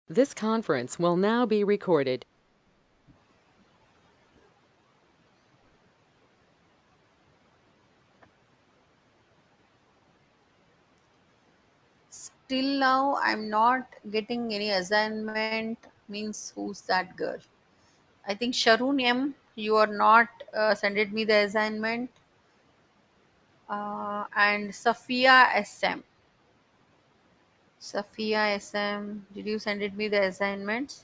This conference will now be recorded. Till now, I'm not getting any assignment. Means who's that girl? I think Sharun M. You are not sended me the assignment. And Safia SM. Safia SM. Did you sended me the assignments?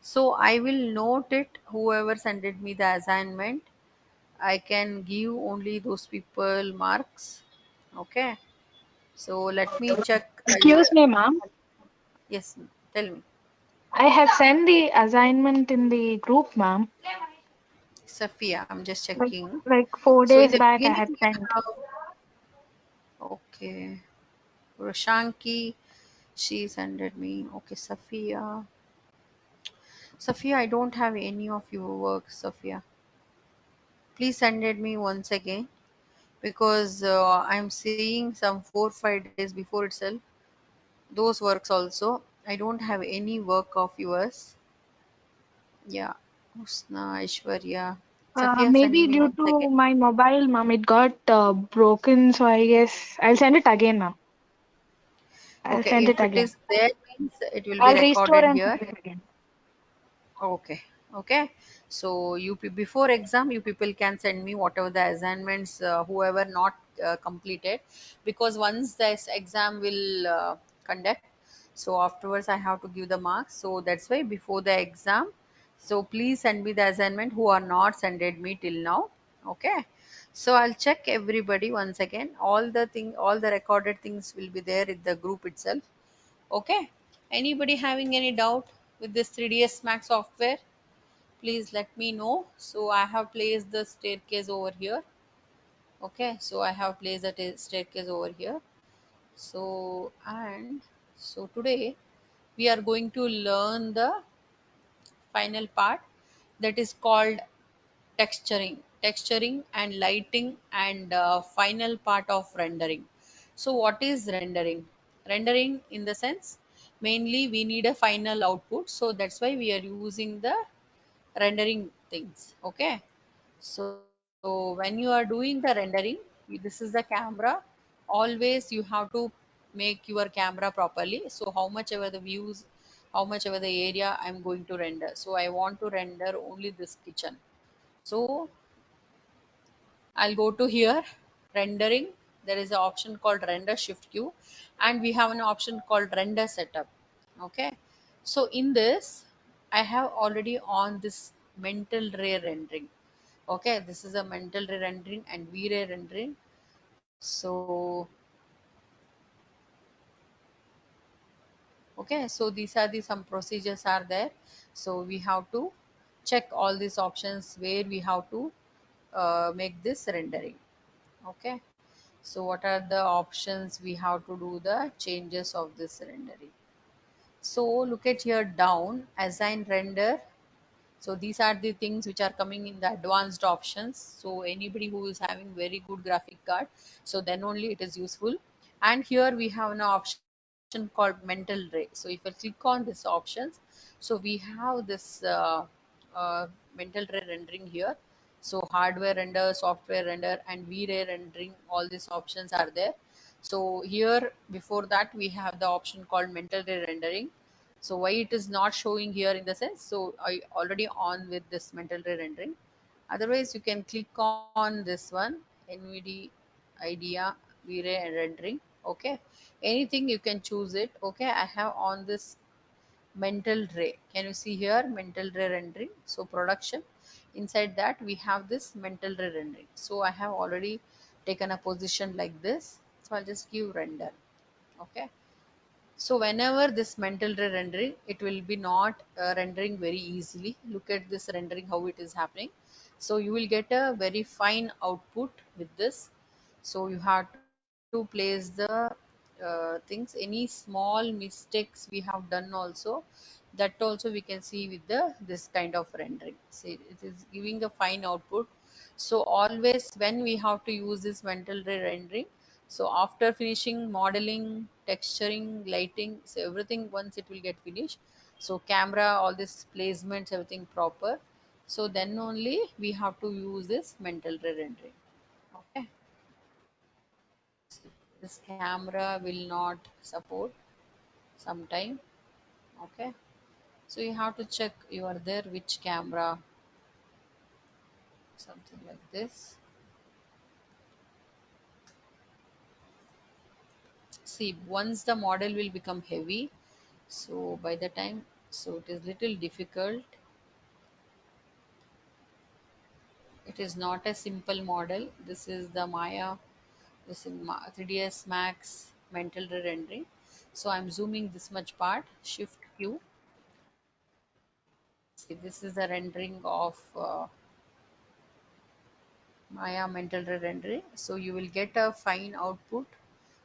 So I will note it. Whoever sended me the assignment, I can give only those people marks. Okay. So let me check. Excuse me, ma'am. Yes. Tell me. I have sent the assignment in the group, ma'am. Safia, I'm just Like checking. like 4 days In the back, I beginning, had we sent. have, okay, Roshanki, she sended me. Okay, Safia. Safia, I don't have any of your work, Safia. Please send it me once again because I'm seeing some 4 5 days before itself. Those works also. I don't have any work of yours. Yeah, Husna, Aishwarya. Safia, send Maybe me due once to again. my mobile, ma'am, it got broken. So I guess I'll send it again, ma'am. I'll Okay, send it if it again. is there, means it will be I'll restore recorded and here. send it again. Okay, okay. So before exam, you people can send me whatever the assignments, whoever not completed, because once this exam will conduct, so afterwards I have to give the marks. So that's why before the exam, so please send me the assignment who are not sended me till now. Okay. So I'll check everybody once again. All the recorded things will be there in the group itself. Okay. Anybody having any doubt with this 3ds Max software? Please let me know. So I have placed the staircase over here. Okay, so I have placed the staircase over here. So today we are going to learn the final part, that is called texturing and lighting, and final part of rendering. So what is rendering in the sense, mainly we need a final output, so that's why we are using the rendering things. Okay. So when you are doing the rendering, this is the camera. Always you have to make your camera properly. So how much ever the views, how much ever the area I'm going to render. So I want to render only this kitchen. So I'll go to here, rendering. There is an option called render shift Q, and we have an option called render setup. Okay. So in this, I have already on this mental ray rendering. Okay, this is a mental ray rendering and V-ray rendering. So okay, so these are the some procedures are there. So we have to check all these options where we have to make this rendering. Okay. So what are the options we have to do the changes of this rendering? So look at here down, assign render. So these are the things which are coming in the advanced options. So anybody who is having very good graphic card, so then only it is useful. And here we have an option called mental ray. So if I click on this options, so we have this uh, mental ray rendering here. So hardware render, software render, and V-Ray rendering, all these options are there. So here before that we have the option called mental ray rendering. So why it is not showing here in the sense, so I already on with this mental ray rendering. Otherwise you can click on this one, NVD idea V-Ray rendering. Okay, anything you can choose it. Okay, I have on this mental ray. Can you see here mental ray rendering? So production, inside that we have this mental ray rendering. So I have already taken a position like this, so I'll just give render. Okay. So whenever this mental ray rendering, it will be not rendering very easily. Look at this rendering, how it is happening. So you will get a very fine output with this. So you have to place the things. Any small mistakes we have done also, that also we can see with the this kind of rendering. See, it is giving a fine output. So always when we have to use this mental ray rendering, So after finishing modeling, texturing, lighting, so everything once it will get finished. So camera, all this placements, everything proper. So then only we have to use this mental re-rendering. Okay. This camera will not support sometime. Okay. So you have to check you are there which camera, something like this. See, once the model will become heavy, so by the time, so it is little difficult. It is not a simple model. This is the Maya, this is 3ds Max mental rendering. So I'm zooming this much part, shift Q. See, this is the rendering of Maya mental rendering. So you will get a fine output,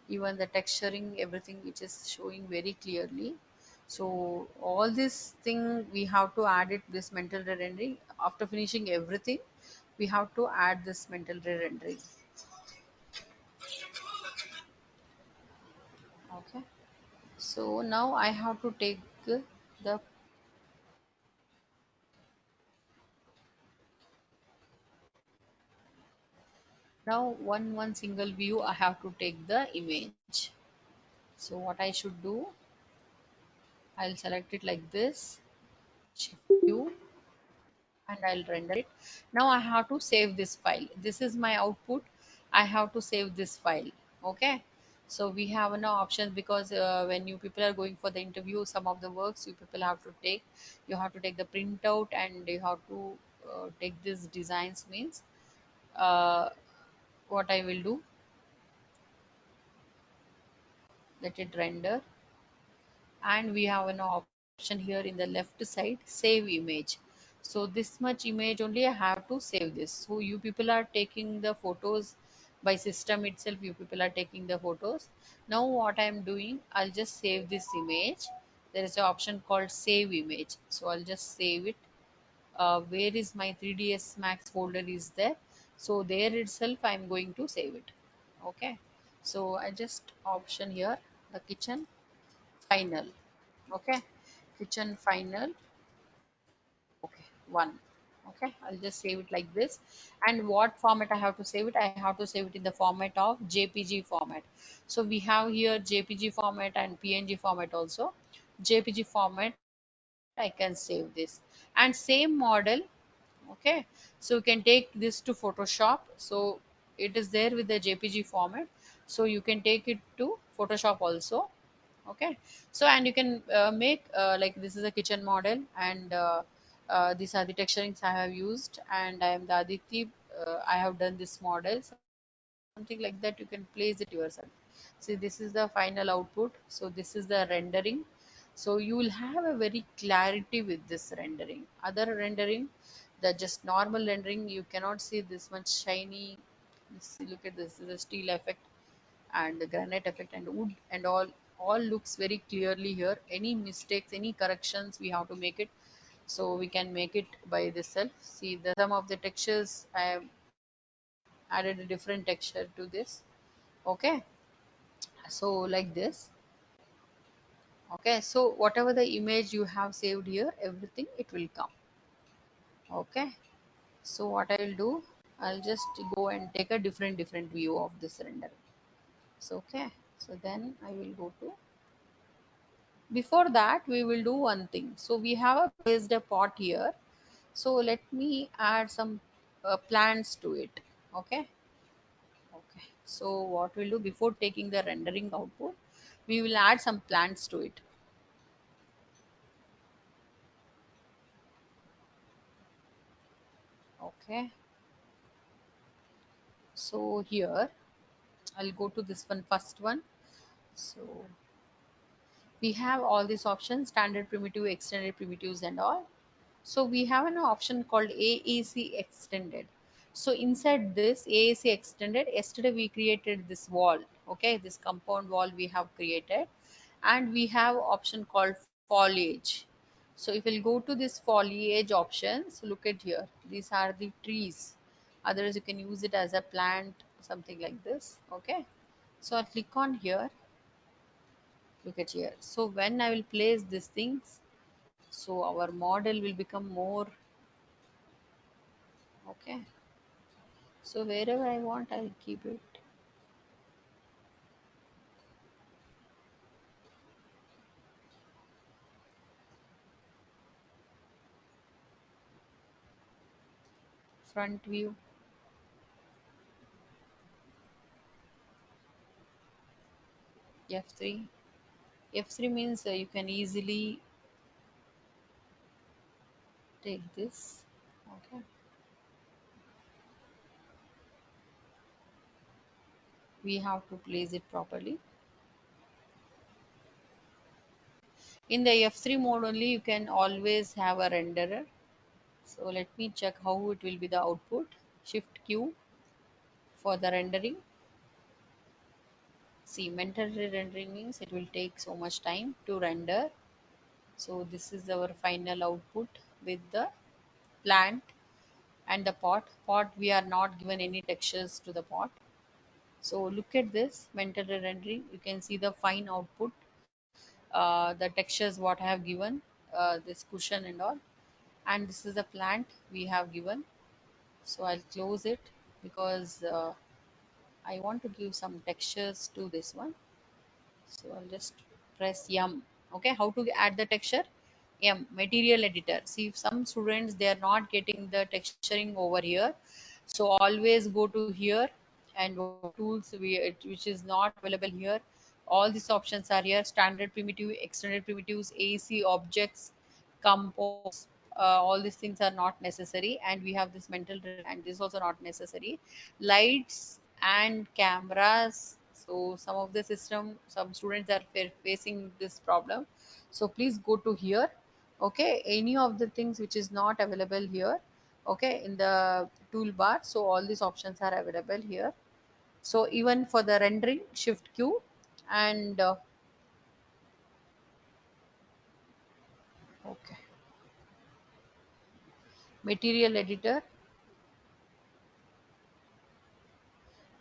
even the texturing, everything which is showing very clearly. So all this thing we have to add it this mental rendering. After finishing everything, we have to add this mental rendering. Okay. So now I have to take the now one single view I have to take the image. So what I should do, I'll select it like this, shift Q, and I'll render it. Now I have to save this file. This is my output. I have to save this file. Okay. So we have no options because when you people are going for the interview, some of the works you people have to take. You have to take the printout and you have to take this designs means uh, what I will do, let it render, and we have an option here in the left side, save image. So this much image only I have to save this. So you people are taking the photos by system itself, you people are taking the photos. Now what I am doing, I'll just save this image. There is an option called save image, so I'll just save it. Where is my 3ds Max folder is there, so there itself I'm going to save it. Okay. So I just option here the kitchen final. Okay, kitchen final. Okay, one. Okay, I'll just save it like this. And what format I have to save it, I have to save it in the format of JPG format. So we have here JPG format and PNG format also. JPG format I can save this, and same model. Okay, so you can take this to Photoshop. So it is there with the JPG format, so you can take it to Photoshop also. Okay. So and you can make like this is a kitchen model, and these are the texturings I have used, and I am the Aditi. I have done this model, something like that. You can place it yourself. See, this is the final output. So this is the rendering. So you will have a very clarity with this rendering. Other rendering, the just normal rendering, you cannot see this much shiny. See, look at this is a steel effect and the granite effect and wood and all looks very clearly here. Any mistakes, any corrections, we have to make it. So we can make it by this self. See, the some of the textures I have added a different texture to this. Okay, so like this. Okay, so whatever the image you have saved here, everything it will come. Okay, so what I will do, I'll just go and take a different view of this render. So okay, so then I will go to, before that we will do one thing. So we have a placed a pot here, so let me add some plants to it. Okay. Okay, so what we'll do, before taking the rendering output, we will add some plants to it. Okay, so here I'll go to this one, first one. So we have all these options, standard primitive, extended primitives and all. So we have an option called AAC extended. So inside this AAC extended, yesterday we created this wall. Okay, this compound wall we have created, and we have option called foliage. So if we'll go to this foliage options, look at here. These are the trees. Otherwise, you can use it as a plant, something like this. Okay. So I'll click on here. Look at here. So when I will place these things, so our model will become more. Okay, so wherever I want, I'll keep it. Front view. F3. F3 means you can easily take this. Okay, we have to place it properly. In the F3 mode only, you can always have a renderer. So let me check how it will be the output. Shift Q for the rendering. See, mental rendering means it will take so much time to render. So this is our final output with the plant and the pot. Pot, we are not given any textures to the pot. So look at this mental rendering. You can see the fine output, the textures what I have given, this cushion and all. And this is the plant we have given. So I'll close it because I want to give some textures to this one. So I'll just press M. Okay, how to add the texture? M, material editor. See, if some students they are not getting the texturing over here, so always go to here and tools which is not available here. All these options are here: standard primitive, extended primitives, AC objects, compose. All these things are not necessary, and we have this mental and this also not necessary. Lights and cameras. So some of the system, some students are facing this problem. So please go to here. Okay, any of the things which is not available here, okay, in the toolbar, so all these options are available here. So even for the rendering, shift Q and okay, material editor.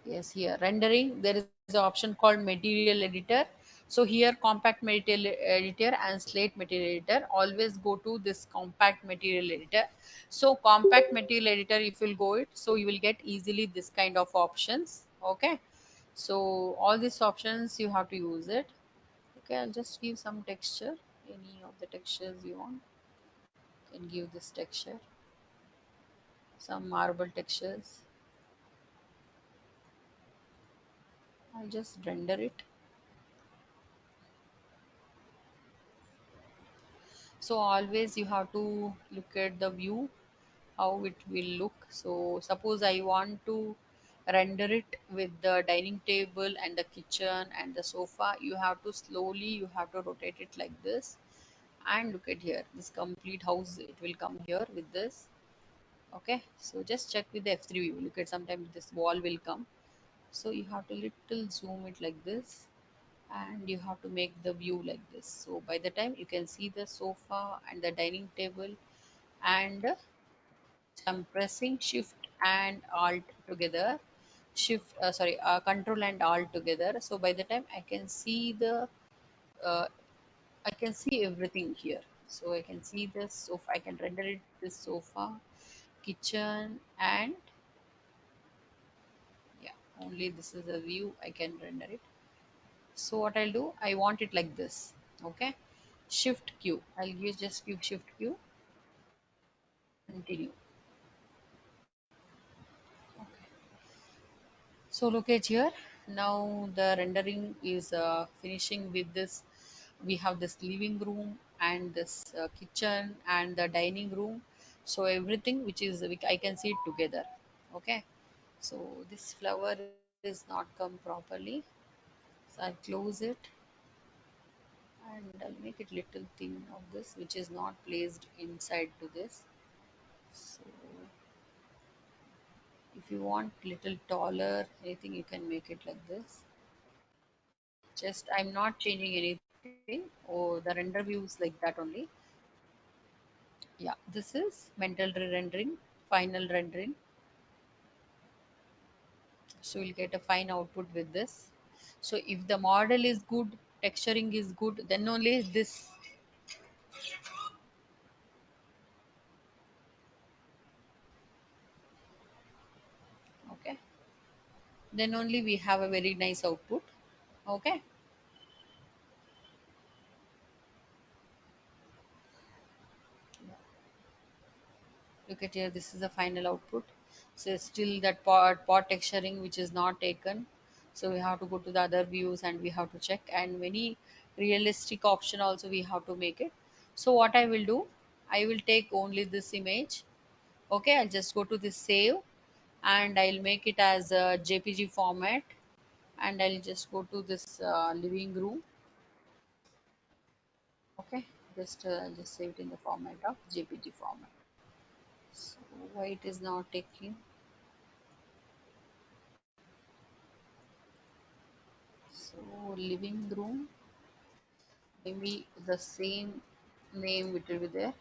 Yes, here rendering there is an option called material editor. So here compact material editor and slate material editor. Always go to this compact material editor. So compact material editor, if you'll go it, so you will get easily this kind of options. Okay. So all these options you have to use it. Okay, I'll just give some texture. Any of the textures you want, you can give this texture. Some marble textures. I'll just render it. So always you have to look at the view, how it will look. So suppose I want to render it with the dining table and the kitchen and the sofa, you have to slowly, you have to rotate it like this. And look at here, this complete house, it will come here with this. Okay, so just check with the F3 view. Look at sometimes this wall will come. So you have to little zoom it like this, and you have to make the view like this. So by the time you can see the sofa and the dining table, and I'm pressing shift and alt together, control and alt together. So by the time uh, I can see everything here. So I can see this sofa, I can render it this sofa, kitchen, and yeah, only this is a view I can render it. So what I'll do, I want it like this. Okay, shift Q. I'll use just give shift Q. Continue. Okay. So look at here. Now the rendering is finishing with this. We have this living room and this kitchen and the dining room. So everything which is I can see it together. Okay. So this flower is not come properly. So I'll close it and I'll make it little thin of this, which is not placed inside to this. So if you want little taller anything, you can make it like this. Just I'm not changing anything. Oh, the render view is like that only. Yeah, this is mental rendering, final rendering. So you'll get a fine output with this. So if the model is good, texturing is good, then only this. Okay, then only we have a very nice output. Okay, look at here, this is the final output. So still that pot texturing which is not taken, so we have to go to the other views and we have to check, and many realistic option also we have to make it. So what I will do, I will take only this image. Okay, I'll just go to this save, and I'll make it as a JPG format, and I'll just go to this living room. Okay, just save it in the format of JPG format. So why it is not taking? So living room, maybe the same name it will be there.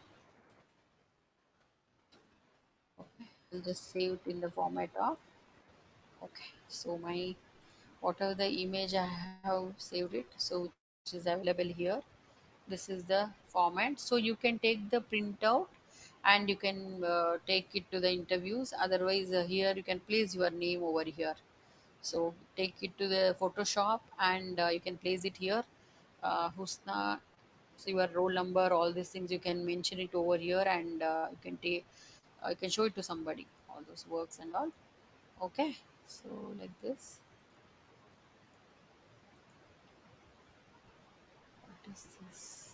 Okay, I'll just save it in the format of. Okay, so my whatever the image I have saved it, so which is available here. This is the format, so you can take the printout and you can take it to the interviews. Otherwise, here you can place your name over here. So take it to the Photoshop and you can place it here. Husna, so your roll number, all these things you can mention it over here, and you can take, you can show it to somebody, all those works and all. Okay, so like this. What is this?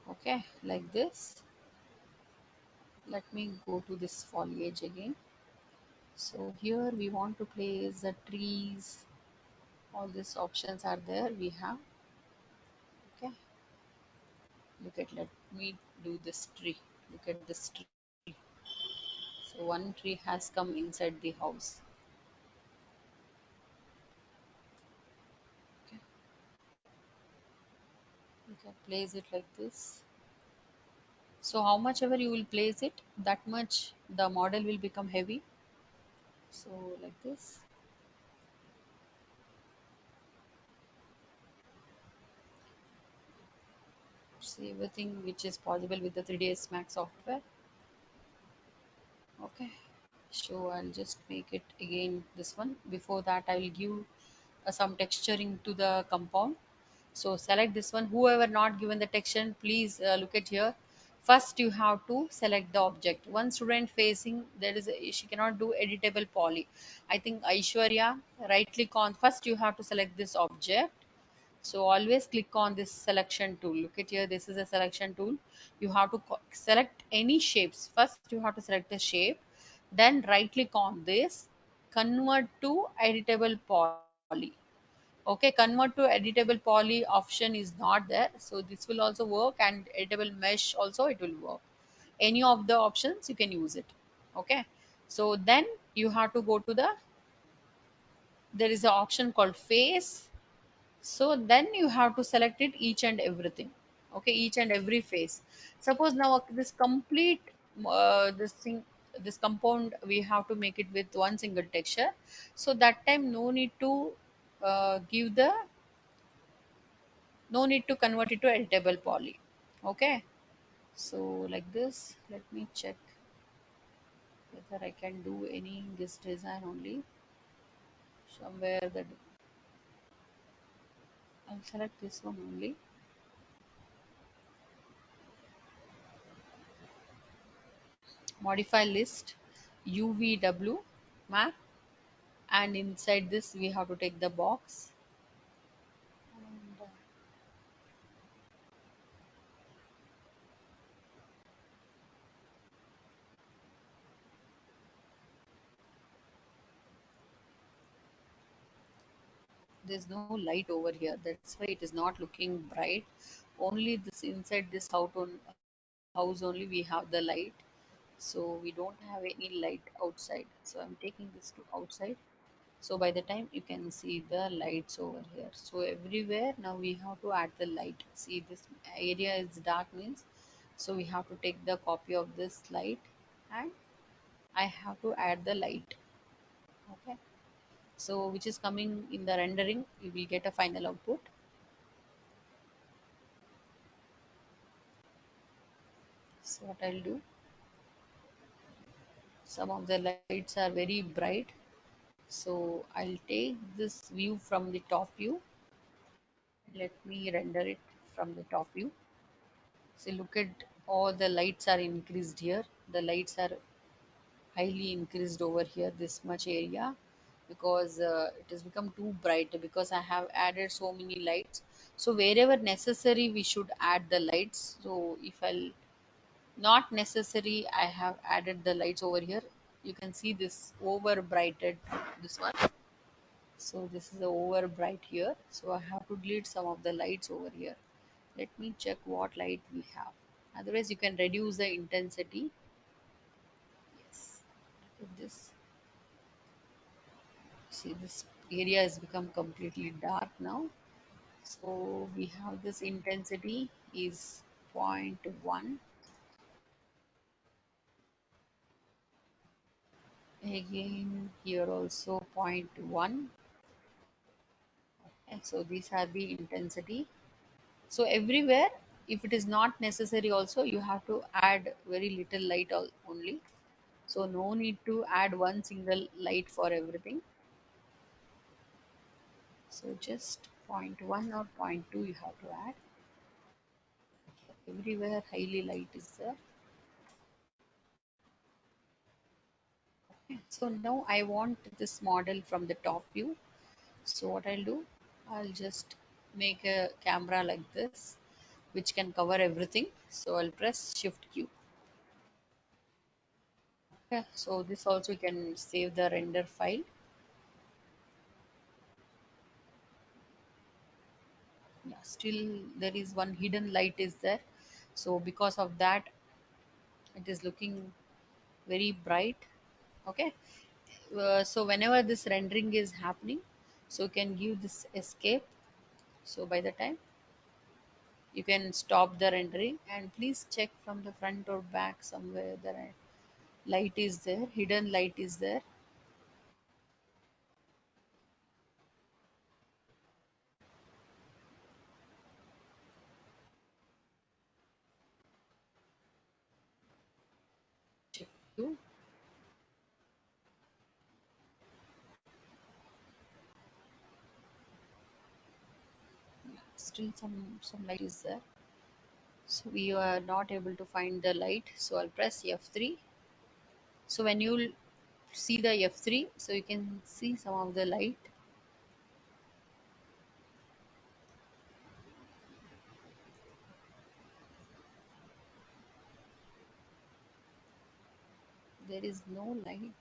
Okay, like this. Let me go to this foliage again. So here we want to place the trees. All these options are there. We have. Okay. Look at. Let me do this tree. Look at this tree. So one tree has come inside the house. Okay. You can place it like this. So how much ever you will place it, that much the model will become heavy. So like this. See everything which is possible with the 3ds Max software. Okay. So I'll just make it again this one. Before that, I will give some texturing to the compound. So select this one. Whoever not given the texture, please look at here. First, you have to select the object. One student facing, there is she cannot do editable poly. I think Aishwarya, right click on. First, you have to select this object. So always click on this selection tool. Look at here. This is a selection tool. You have to select any shapes. First, you have to select the shape. Then right click on this. Convert to editable poly. Okay, convert to editable poly option is not there. So this will also work, and editable mesh also it will work. Any of the options you can use it. Okay. So then you have to go to the, there is an option called face. So then you have to select it each and everything. Okay, each and every face. Suppose now this complete this thing, this compound we have to make it with one single texture. So that time no need to give the, no need to convert it to editable poly. Okay, so like this, let me check whether I can do any in this design only. Somewhere that I'll select this one only. Modify list, UVW map, and inside this we have to take the box. And, there's no light over here, that's why it is not looking bright. Only this inside this house only we have the light, so we don't have any light outside. So I'm taking this to outside, so by the time you can see the lights over here. So everywhere now we have to add the light. See, this area is dark means, so we have to take the copy of this light, and I have to add the light. Okay, so which is coming in the rendering, you will get a final output. So what I'll do, some of the lights are very bright, so I'll take this view from the top view. Let me render it from the top view. So look at, all the lights are increased here. The lights are highly increased over here, this much area, because it has become too bright because I have added so many lights. So wherever necessary, we should add the lights. So if I'll not necessary, I have added the lights over here. You can see this over brighted, this one. So this is over bright here. So I have to delete some of the lights over here. Let me check what light we have. Otherwise, you can reduce the intensity. Yes. Look at this. See, this area has become completely dark now. So we have this intensity is zero point 0.1. Again, here also zero point 0.1. And so these are the intensity. So everywhere, if it is not necessary also, you have to add very little light only. So no need to add one single light for everything. So just zero point 0.1 or zero point 0.2 you have to add. Everywhere highly light is there. So now I want this model from the top view. So what I'll do, I'll just make a camera like this, which can cover everything. So I'll press Shift Q. Okay, so this also you can save the render file. Yeah, still there is one hidden light is there. So because of that, it is looking very bright. Okay, so whenever this rendering is happening, so you can give this escape. So by the time you can stop the rendering, and please check from the front or back somewhere the light is there, hidden light is there. Check you. Still some light is there, so we are not able to find the light. So I'll press F3. So when you see the F3, so you can see some of the light. There is no light.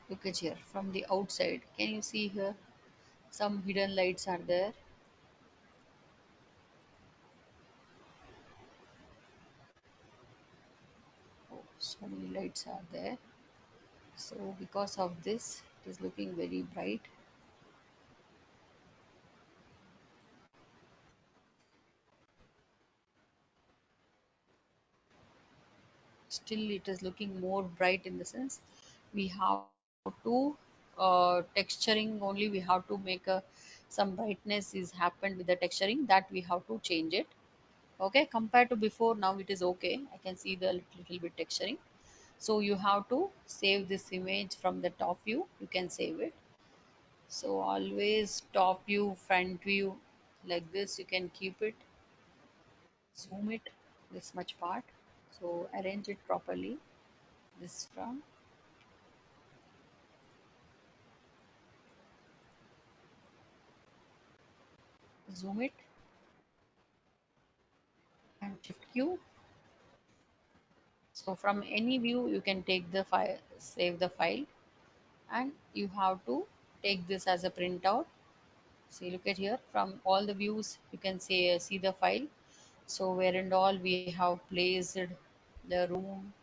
Look at here from the outside, can you see here some hidden lights are there. Oh, so many lights are there. So because of this, it is looking very bright. Still it is looking more bright, in the sense we have to texturing only, we have to make a some brightness is happened with the texturing, that we have to change it. Okay, compared to before, now it is okay, I can see the little bit texturing. So you have to save this image from the top view, you can save it. So always top view, front view, like this you can keep it. Zoom it this much part, so arrange it properly. This from, zoom it and Shift Q. So from any view you can take the file, save the file, and you have to take this as a printout. See, look at here, from all the views you can see the file. So where and all we have placed the room,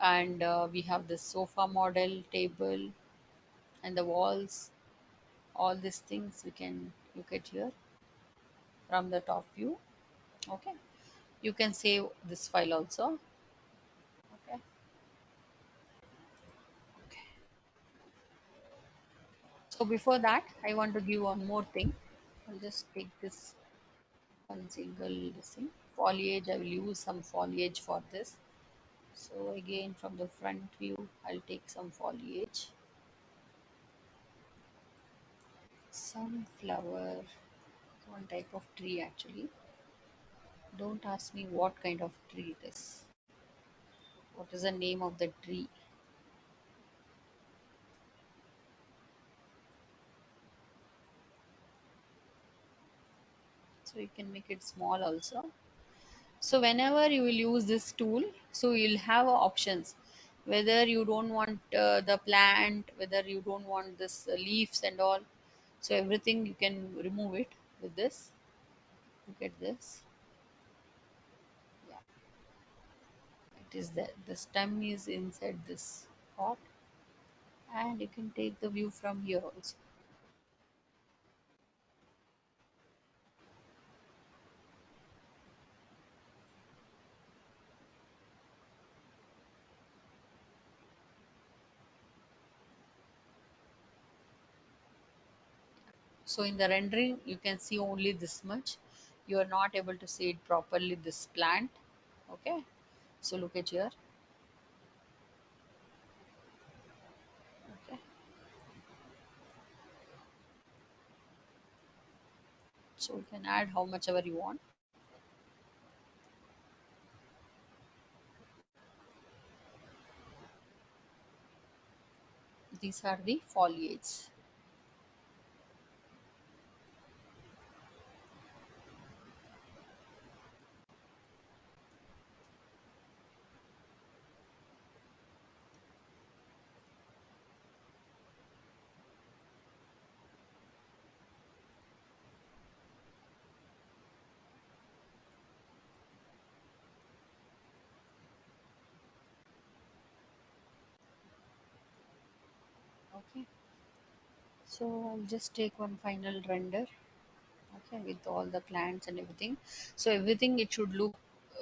and we have the sofa model, table, and the walls. All these things we can look at here from the top view. Okay, you can save this file also. Okay, So before that, I want to give one more thing. I'll just take this one single this thing. Foliage, I will use some foliage for this. So again from the front view, I'll take some foliage. Sunflower, one type of tree actually. Don't ask me what kind of tree it is. What is the name of the tree? So you can make it small also. So whenever you will use this tool, so you'll have options whether you don't want the plant, whether you don't want this leaves and all. So everything you can remove it with this. Look at this. Yeah, it is there. The stem is inside this pot, and you can take the view from here also. So in the rendering, you can see only this much. You are not able to see it properly, this plant. Okay. So look at here. Okay. So you can add how much ever you want. These are the foliage. Okay. So I'll just take one final render. Okay, with all the plants and everything. So everything it should look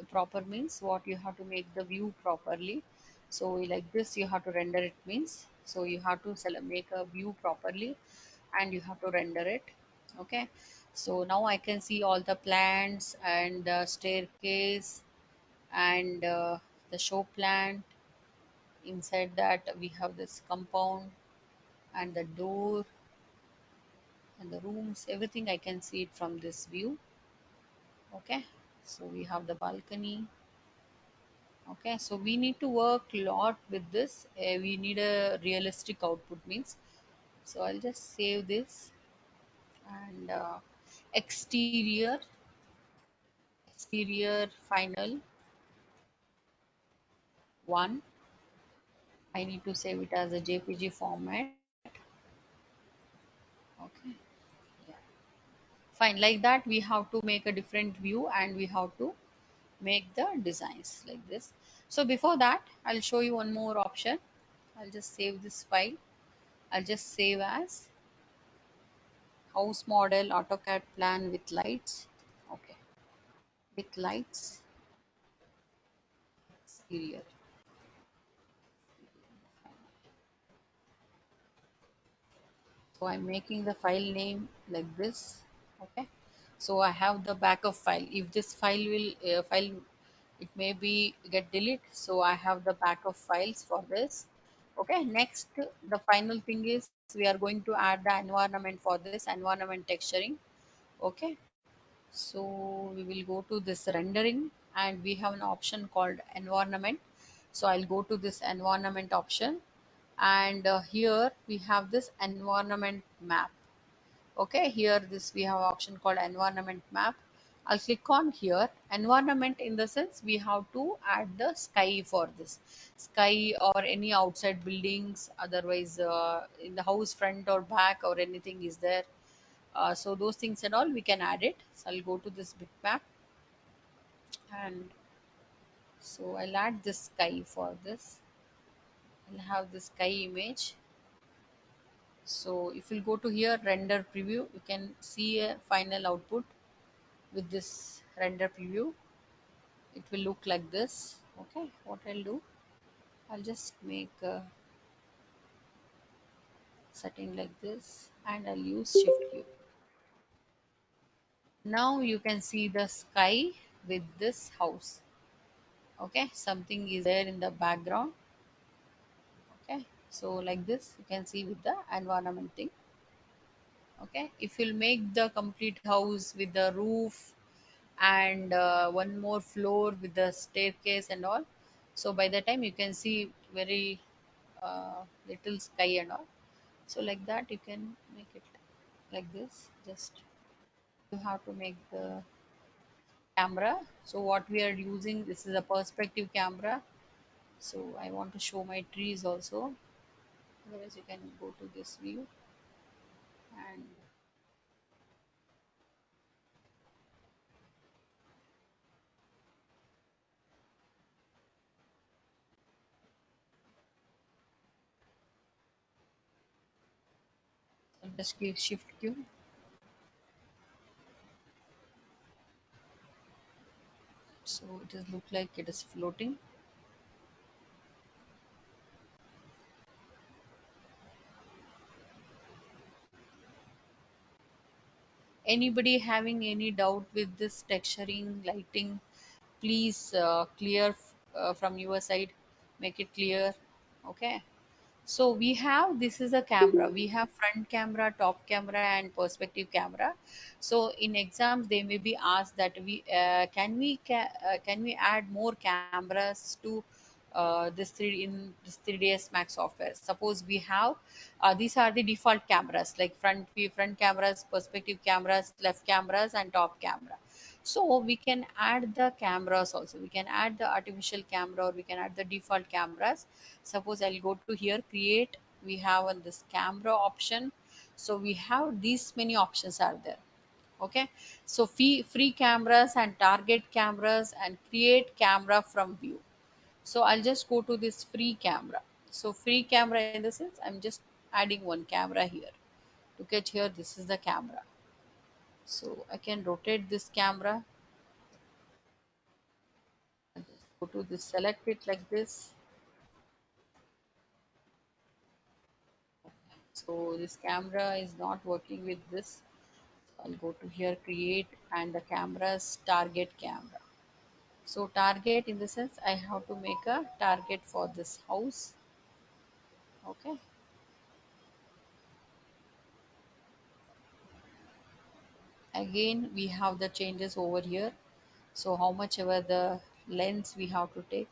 proper means what you have to make the view properly. So like this you have to render it means. So you have to make a view properly and you have to render it. Okay. So now I can see all the plants and the staircase and the show plant. Inside that we have this compound and the door and the rooms, everything I can see it from this view. Okay, so we have the balcony. Okay, so we need to work a lot with this. We need a realistic output means. So I'll just save this and exterior final one. I need to save it as a JPG format. Okay, yeah, fine. Like that, we have to make a different view and we have to make the designs like this. So before that, I'll show you one more option. I'll just save this file. I'll just save as house model AutoCAD plan with lights. Okay, with lights exterior. So I'm making the file name like this. Okay, so I have the backup file. If this file it may be get delete, so I have the backup files for this. Okay, next the final thing is we are going to add the environment for this environment texturing. Okay, so we will go to this rendering and we have an option called environment. So I'll go to this environment option and here we have this environment map. Okay, here this we have option called environment map. I'll click on here environment, in the sense we have to add the sky for this sky or any outside buildings, otherwise in the house front or back or anything is there. So those things and all we can add it. So I'll go to this bitmap and so I'll add this sky for this. I'll have the sky image. So if you go to here render preview, you can see a final output with this render preview. It will look like this. Okay, what I'll do, I'll just make a setting like this, and I'll use shift Q. Now you can see the sky with this house. Okay, something is there in the background. Okay, so like this you can see with the environment thing. Okay, if you'll make the complete house with the roof and one more floor with the staircase and all, so by the time you can see very little sky and all. So like that you can make it like this. Just you have to make the camera. So what we are using, this is a perspective camera. So I want to show my trees also. Otherwise you can go to this view and just give shift Q. So it is look like it is floating. Anybody having any doubt with this texturing, lighting, please clear from your side, make it clear. Okay. So we have, this is a camera. We have front camera, top camera, and perspective camera. So in exams, they may be asked that can we add more cameras to this 3ds Max software. Suppose we have these are the default cameras like front cameras, perspective cameras, left cameras, and top camera. So we can add the cameras also. We can add the artificial camera, or we can add the default cameras. Suppose I'll go to here, create. We have on this camera option. So we have these many options are there. Okay. So free cameras and target cameras and create camera from view. So I'll just go to this free camera. So free camera in the sense I'm just adding one camera here. Look at here, this is the camera. So I can rotate this camera. And just go to this, select it like this. So this camera is not working with this. I'll go to here, create, and the camera's target camera. So target in the sense I have to make a target for this house. Okay. Again, we have the changes over here. So how much ever the lens we have to take.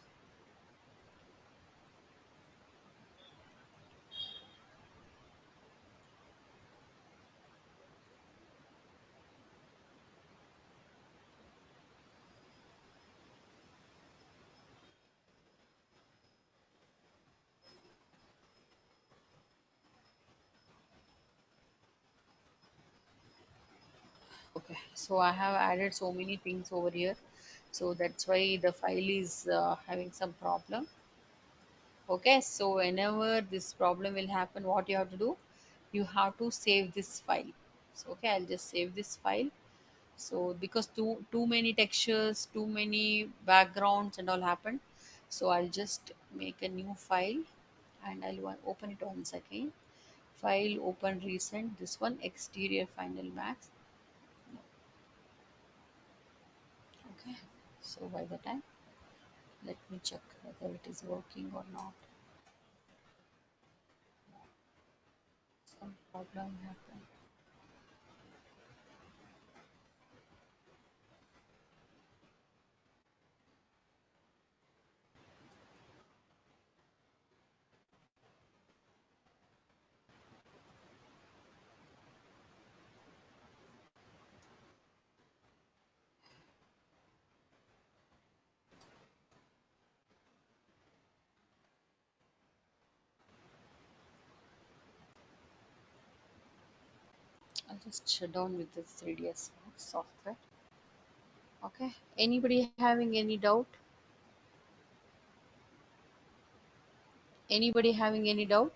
Okay. So I have added so many things over here. So that's why the file is having some problem. Okay, so whenever this problem will happen, what you have to do, you have to save this file. So okay, I'll just save this file. So because too many textures, too many backgrounds and all happened, so I'll just make a new file and open it once again. File, open recent, this one, exterior final max. Okay, so by the time, let me check whether it is working or not. Some problem happened. I'll just shut down with this 3ds software. Okay, anybody having any doubt? Anybody having any doubt?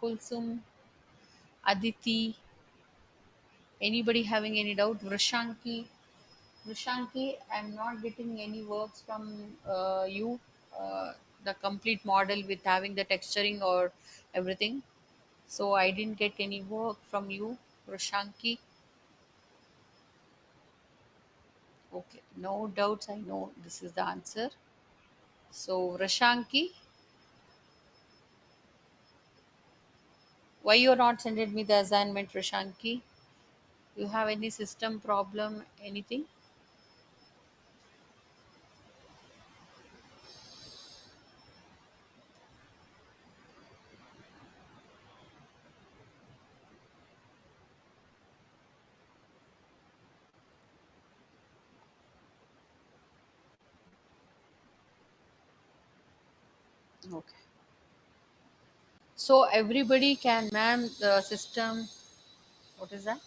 Kulsum, Aditi, anybody having any doubt? Vrishanki, I'm not getting any works from you. uh, the complete model with having the texturing or everything. So I didn't get any work from you, Roshanki. Okay, no doubts. I know this is the answer. So Roshanki, why you not sending me the assignment, Roshanki? You have any system problem? Anything? Okay. So everybody can, ma'am, the system. What is that?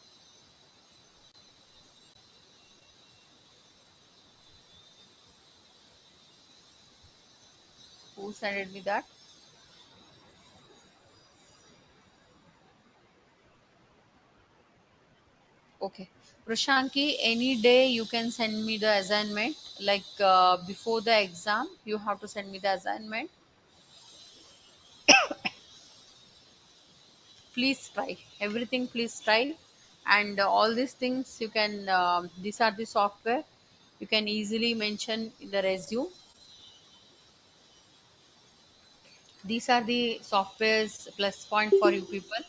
Who sent me that? Okay. Prashanki, any day you can send me the assignment. Like before the exam, you have to send me the assignment. Please try everything. Please try, and all these things you can. These are the software you can easily mention in the resume. These are the softwares plus point for you people,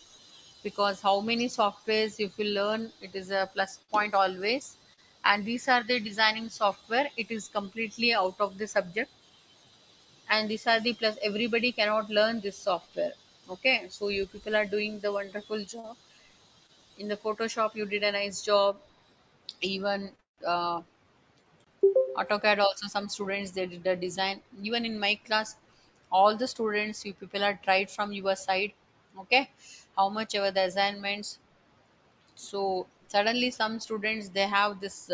because how many softwares if you learn, it is a plus point always. And these are the designing software, it is completely out of the subject, and these are the plus, everybody cannot learn this software. Okay, so you people are doing the wonderful job in the Photoshop. You did a nice job. Even AutoCAD also, some students they did the design. Even in my class, all the students you people are tried from your side. Okay, how much ever the assignments. So suddenly some students they have this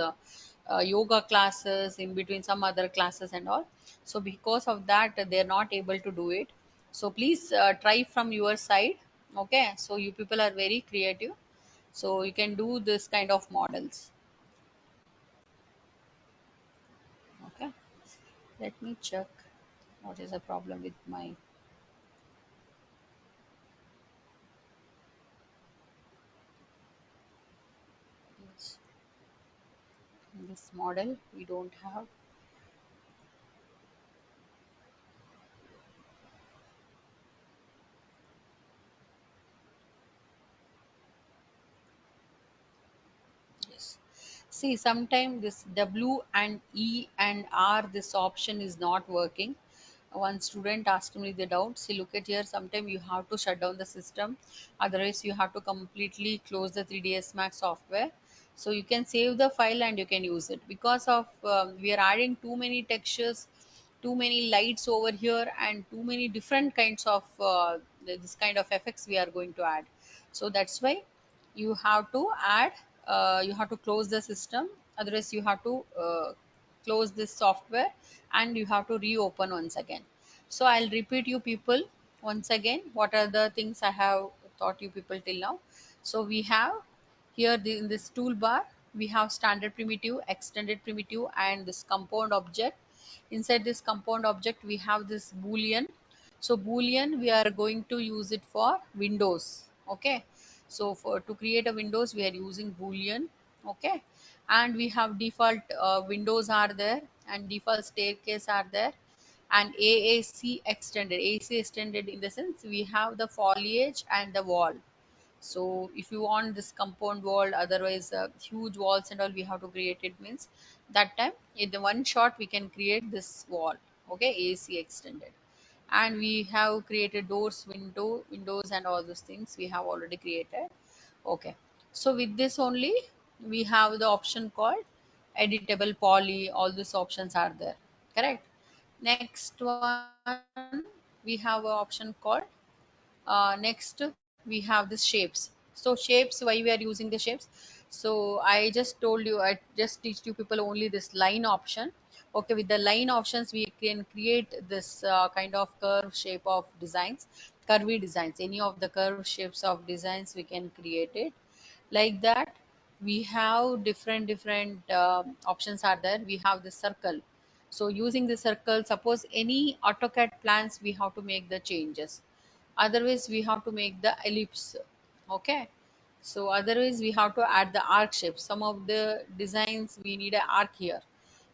yoga classes in between some other classes and all. So because of that they're not able to do it. So please try from your side. Okay, so you people are very creative, so you can do this kind of models. Okay, let me check what is the problem with my this, this model we don't have. Yes. See, sometimes this W and E and R, this option is not working. One student asked me the doubt. See, look at here. Sometimes you have to shut down the system. Otherwise, you have to completely close the 3ds Max software. So you can save the file and you can use it. Because of we are adding too many textures, too many lights over here, and too many different kinds of this kind of effects we are going to add. So that's why you have to add, you have to close the system. Otherwise you have to close this software and you have to reopen once again. So I'll repeat you people once again what are the things I have taught you people till now. So we have here in this toolbar we have standard primitive, extended primitive, and this compound object. Inside this compound object we have this boolean. So boolean we are going to use it for windows. Okay, so for to create a windows we are using boolean. Okay, and we have default windows are there, and default staircase are there, and AAC extended. AC extended in the sense we have the foliage and the wall. So if you want this compound wall, otherwise huge walls and all we have to create it, means that time in the one shot we can create this wall. Okay, AC extended. And we have created doors, windows and all those things we have already created. Okay, so with this only we have the option called editable poly. All these options are there, correct? Next one we have an option called next we have the shapes. So shapes, why we are using the shapes? So I just told you, I just teach you people only this line option. Okay, with the line options we can create this kind of curve shape of designs, curvy designs, any of the curve shapes of designs we can create it like that. We have different options are there. We have the circle. So using the circle, suppose any AutoCAD plans, we have to make the changes. Otherwise, we have to make the ellipse. Okay. So otherwise, we have to add the arc shape. Some of the designs we need an arc here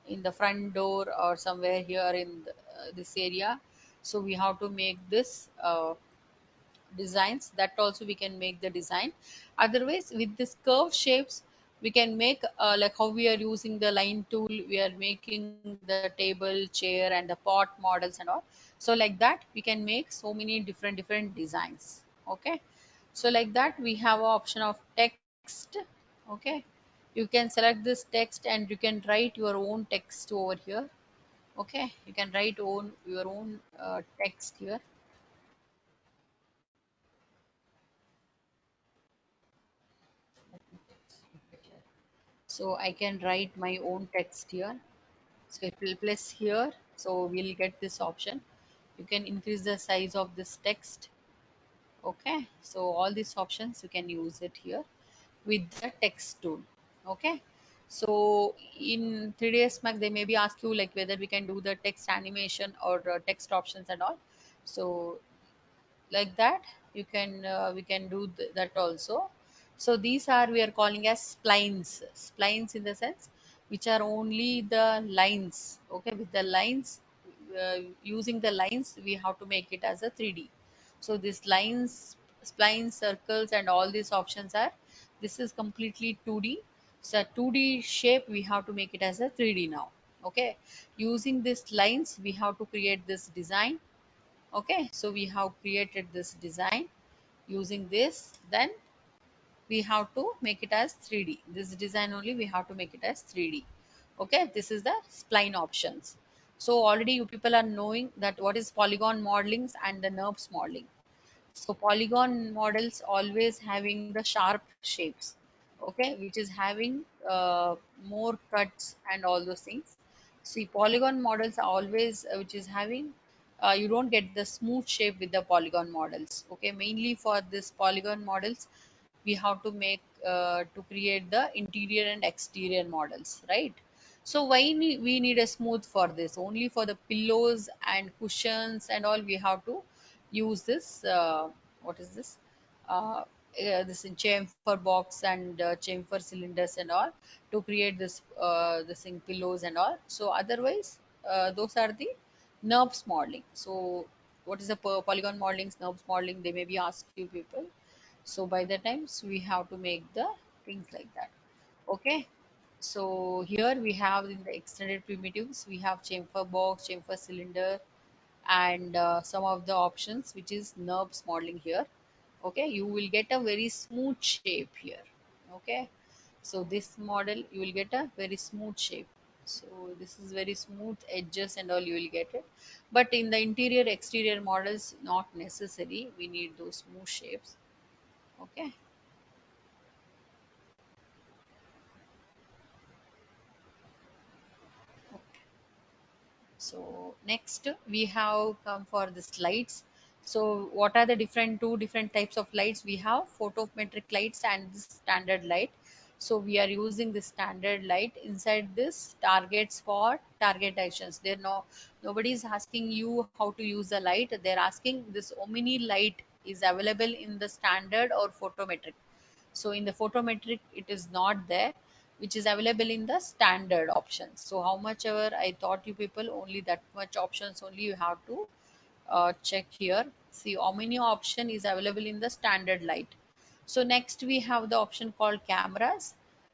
in the front door or somewhere here in this area. So we have to make this designs, that also we can make the design. Otherwise, with this curve shapes, we can make like how we are using the line tool, we are making the table, chair, and the pot models and all. So like that we can make so many different designs. Okay. So like that we have a option of text. Okay. You can select this text and you can write your own text over here. Okay, you can write your own text here. So I can write my own text here. So it will place here. So we'll get this option. You can increase the size of this text. Okay. So all these options you can use it here with the text tool. Okay. So in 3ds Max, they maybe ask you like whether we can do the text animation or text options and all. So like that you can we can do that also. So these are we are calling as splines in the sense which are only the lines. Okay, with the lines, using the lines we have to make it as a 3D. So these lines, splines, circles, and all these options are, this is completely 2D. So 2D shape we have to make it as a 3D now. Okay, using these lines we have to create this design. Okay, so we have created this design using this, then we have to make it as 3D. This design only we have to make it as 3D. Okay, this is the spline options. So already you people are knowing that what is polygon modelings and the NURBS modeling. So polygon models always having the sharp shapes, okay, which is having more cuts and all those things. See, polygon models are always which is having, you don't get the smooth shape with the polygon models. Okay, mainly for this polygon models, we have to make to create the interior and exterior models, right? So why we need a smooth for this? Only for the pillows and cushions and all we have to use this. What is this? This in chamfer box and chamfer cylinders and all to create this in pillows and all. So otherwise, those are the NURBS modeling. So what is the polygon modeling, NURBS modeling? They may be asked you people. So by the times we have to make the things like that. Okay. So here we have in the extended primitives, we have chamfer box, chamfer cylinder, and some of the options which is NURBS modeling here. Okay, you will get a very smooth shape here. Okay, so this model you will get a very smooth shape. So this is very smooth edges and all you will get it. But in the interior exterior models, not necessary. We need those smooth shapes. Okay. So next we have come for the slides. So what are the two different types of lights? We have photometric lights and this standard light. So we are using the standard light. Inside this targets for target actions. There nobody is asking you how to use the light. They're asking this Omni light is available in the standard or photometric. So in the photometric, it is not there, which is available in the standard options. So how much ever I thought you people, only that much options only you have to check here. See, Omni option is available in the standard light. So next we have the option called cameras.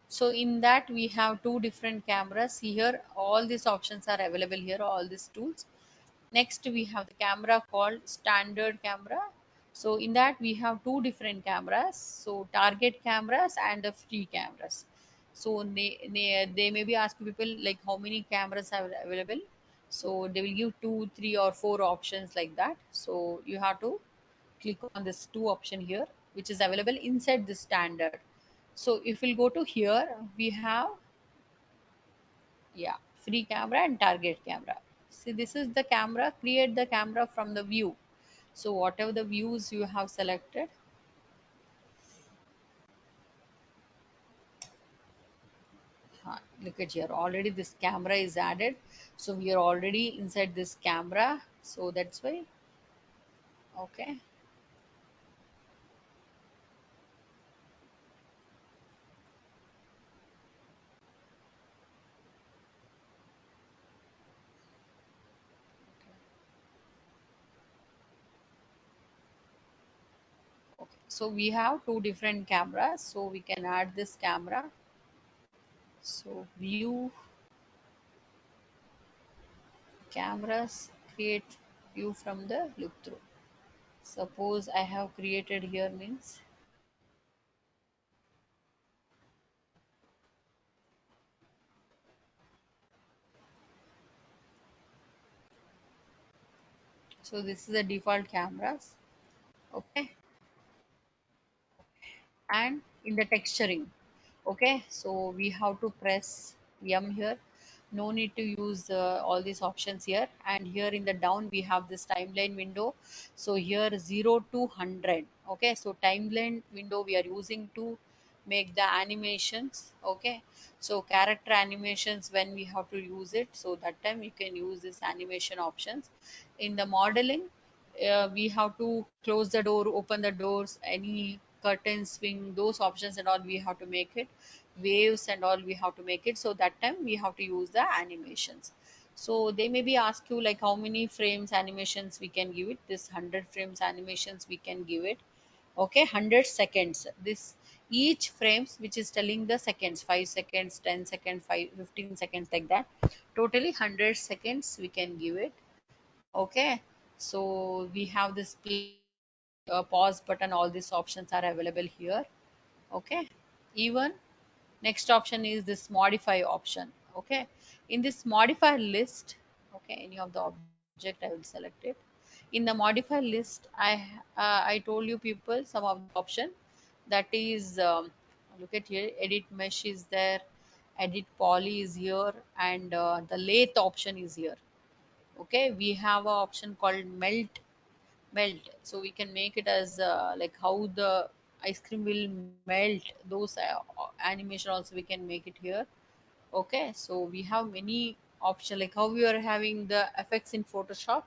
So in that we have two different cameras. Here all these options are available here, all these tools. Next, we have the camera called standard camera. So in that we have two different cameras. So target cameras and the free cameras. So they may be asking people like how many cameras are available. So they will give two, three, or four options like that. So you have to click on this two option here, which is available inside the standard. So if we'll go to here, we have, yeah, free camera and target camera. See, this is the camera. Create the camera from the view. So whatever the views you have selected, Look at here, already this camera is added, so we are already inside this camera, so that's why. Okay. Okay, so we have two different cameras, so we can add this camera. So view cameras, create view from the look through. Suppose I have created here means, so this is the default cameras. Okay, and in the texturing, okay, so we have to press M here. No need to use all these options here, and here in the down we have this timeline window. So here 0 to 100. Okay, so timeline window we are using to make the animations. Okay, so character animations, when we have to use it, so that time we can use this animation options. In the modeling, we have to close the door, open the doors, any curtain swing, those options and all we have to make it. Waves and all we have to make it. So that time we have to use the animations. So they maybe ask you like how many frames animations we can give it. This 100 frames animations we can give it. Okay, 100 seconds. This each frames which is telling the seconds, 5 seconds, 10 seconds, 5, 15 seconds, like that. Totally 100 seconds we can give it. Okay, so we have this play, pause button, all these options are available here. Okay, even next option is this modify option. Okay, in this modify list, okay, any of the object I will select it. In the modify list, I told you people some of the option, that is, look at here, edit mesh is there, edit poly is here, and the lathe option is here. Okay, we have a option called melt, so we can make it as like how the ice cream will melt, those animation also we can make it here. Okay, so we have many options, like how we are having the effects in Photoshop,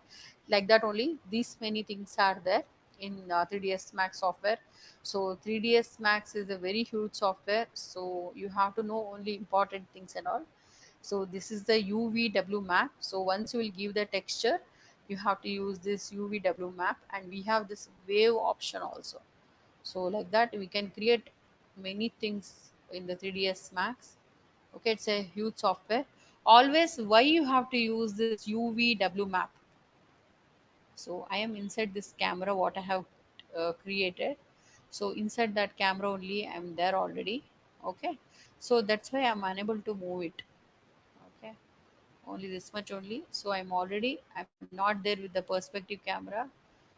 like that only these many things are there in 3ds Max software. So 3ds Max is a very huge software, so you have to know only important things and all. So this is the UVW map. So once you will give the texture, you have to use this UVW map, and we have this wave option also. So like that we can create many things in the 3ds Max. Okay, it's a huge software. Always, why you have to use this UVW map? So I am inside this camera what I have created. So inside that camera only I'm there already. Okay, so that's why I'm unable to move it. Okay, only this much only. So I'm not there with the perspective camera.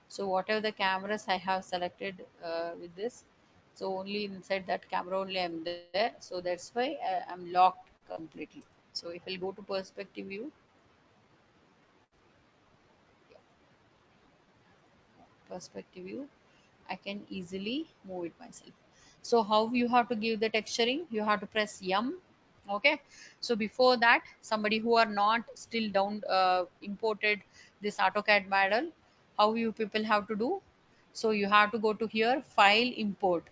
So whatever the cameras I have selected with this, so only inside that camera only I'm there. So that's why I'm locked completely. So if I'll go to perspective view, perspective view, I can easily move it myself. So how you have to give the texturing? You have to press M. Okay. So before that, somebody who are not still down imported this AutoCAD model, how you people have to do? So you have to go to here, file, import.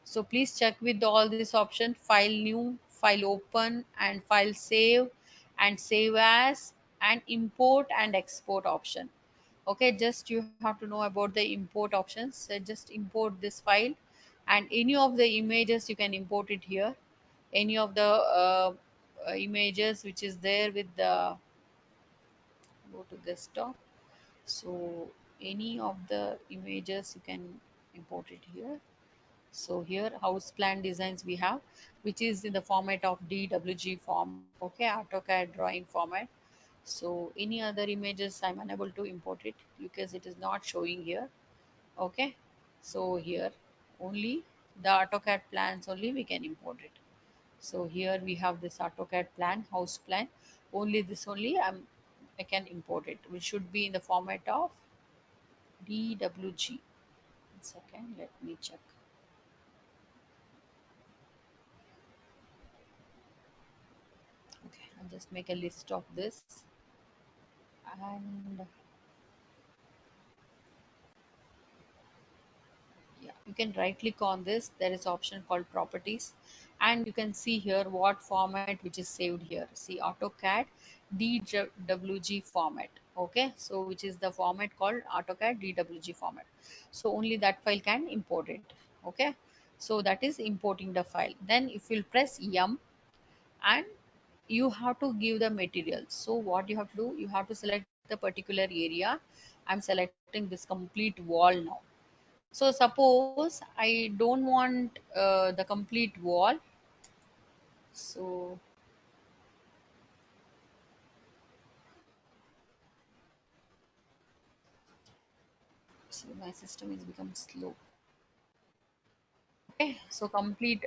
So please check with all this option: file new, file open, and file save, and save as, and import and export option. Okay, just you have to know about the import options. So just import this file, and any of the images you can import it here. Any of the images which is there with the, go to desktop. So any of the images you can import it here. So here house plan designs we have, which is in the format of DWG form. Okay, AutoCAD drawing format. So any other images I'm unable to import it because it is not showing here. Okay, so here only the AutoCAD plans only we can import it. So here we have this AutoCAD plan, house plan. Only this only I can import it, which should be in the format of DWG. One second, let me check. I'll just make a list of this, and yeah, you can right click on this. There is option called properties, and you can see here what format which is saved here. See, AutoCAD DWG format. Okay, so which is the format called AutoCAD DWG format. So only that file can import it. Okay, so that is importing the file. Then if you'll press M, and you have to give the material. So what you have to do, you have to select the particular area. I'm selecting this complete wall now. So suppose I don't want the complete wall. So my system is become slow. Okay, so complete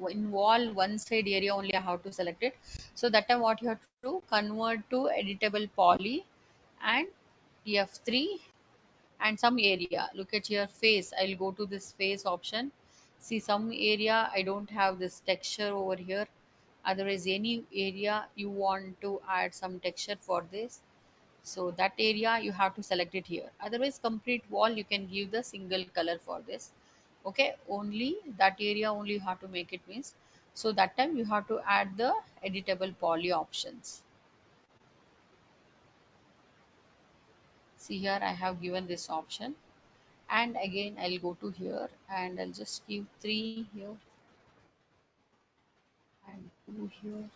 in wall one side area only I have to select it. So that time what you have to do, convert to editable poly and F3 and some area. Look at your face. I'll go to this face option. See, some area I don't have this texture over here. Otherwise, any area you want to add some texture for this, so that area you have to select it here. Otherwise, complete wall you can give the single color for this. Okay, only that area only you have to make it means. So that time you have to add the editable poly options. See here, I have given this option, and again I'll go to here and I'll just give 3 here and 2 here.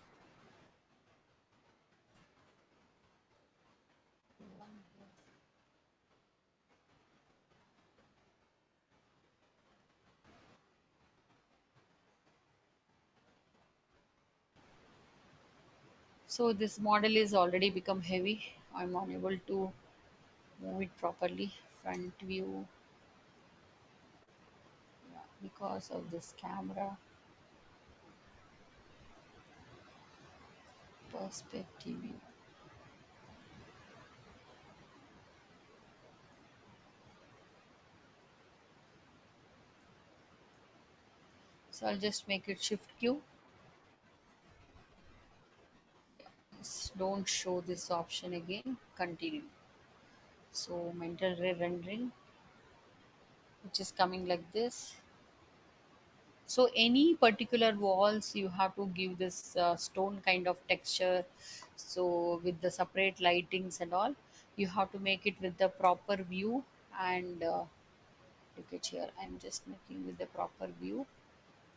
So this model is already become heavy. I'm unable to move it properly. Front view, yeah, because of this camera. Perspective view. So I'll just make it shift Q. Don't show this option again. Continue. So mental ray rendering, which is coming like this. So any particular walls you have to give this stone kind of texture. So with the separate lightings and all, you have to make it with the proper view. And look at here, I'm just making with the proper view.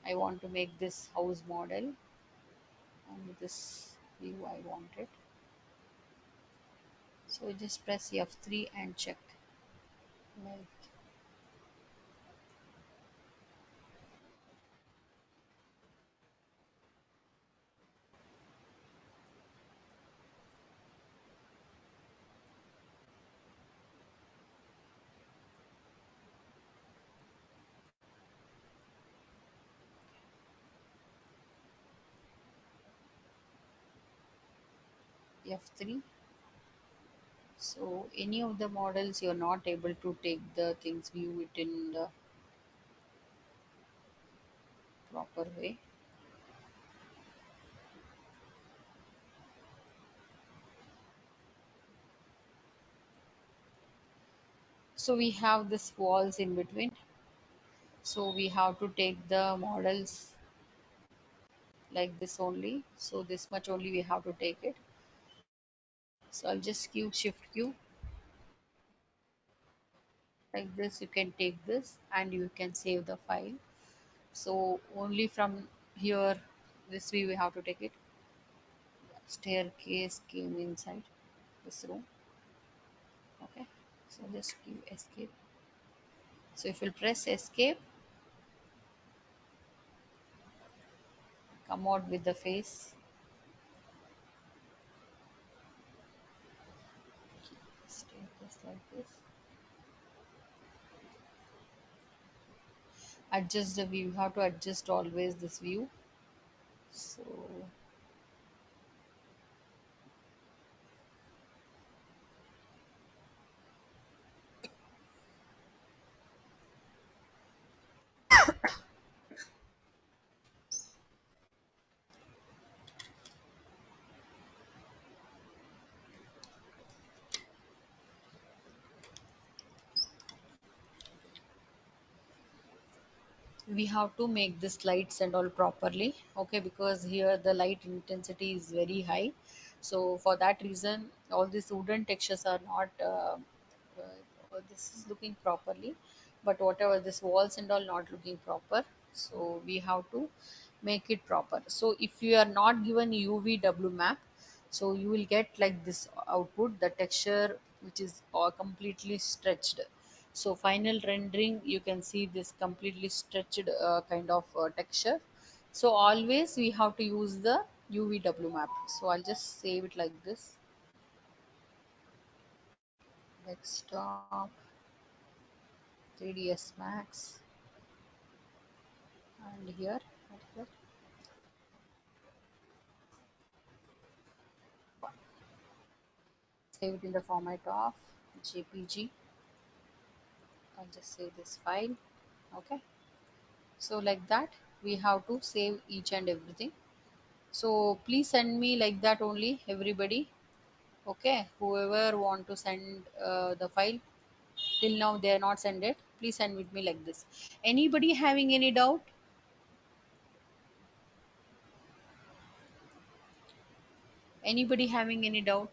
I want to make this house model, and this view I want it. So just press F3 and check. Like F3. So any of the models you're not able to take the things, view it in the proper way. So we have this walls in between. So we have to take the models like this only. So this much only we have to take it. So I'll just Q shift Q like this. You can take this and you can save the file. So only from here, this way we have to take it. Staircase came inside this room. Okay, so just give escape. So if you press escape, come out with the face. Staircase like this. Adjust the view. You have to adjust always this view. So we have to make this lights and all properly, okay, because here the light intensity is very high. So for that reason all these wooden textures are not this is looking properly, but whatever this walls and all not looking proper, so we have to make it proper. So if you are not given UVW map, so you will get like this output, the texture which is completely stretched. So final rendering you can see this completely stretched kind of texture. So always we have to use the UVW map. So I'll just save it like this. Desktop 3ds Max, and here, right here, save it in the format of JPG. I'll just save this file. Okay, so like that we have to save each and everything. So please send me like that only, everybody. Okay, whoever want to send the file, till now they are not send it, please send with me like this. Anybody having any doubt? Anybody having any doubt?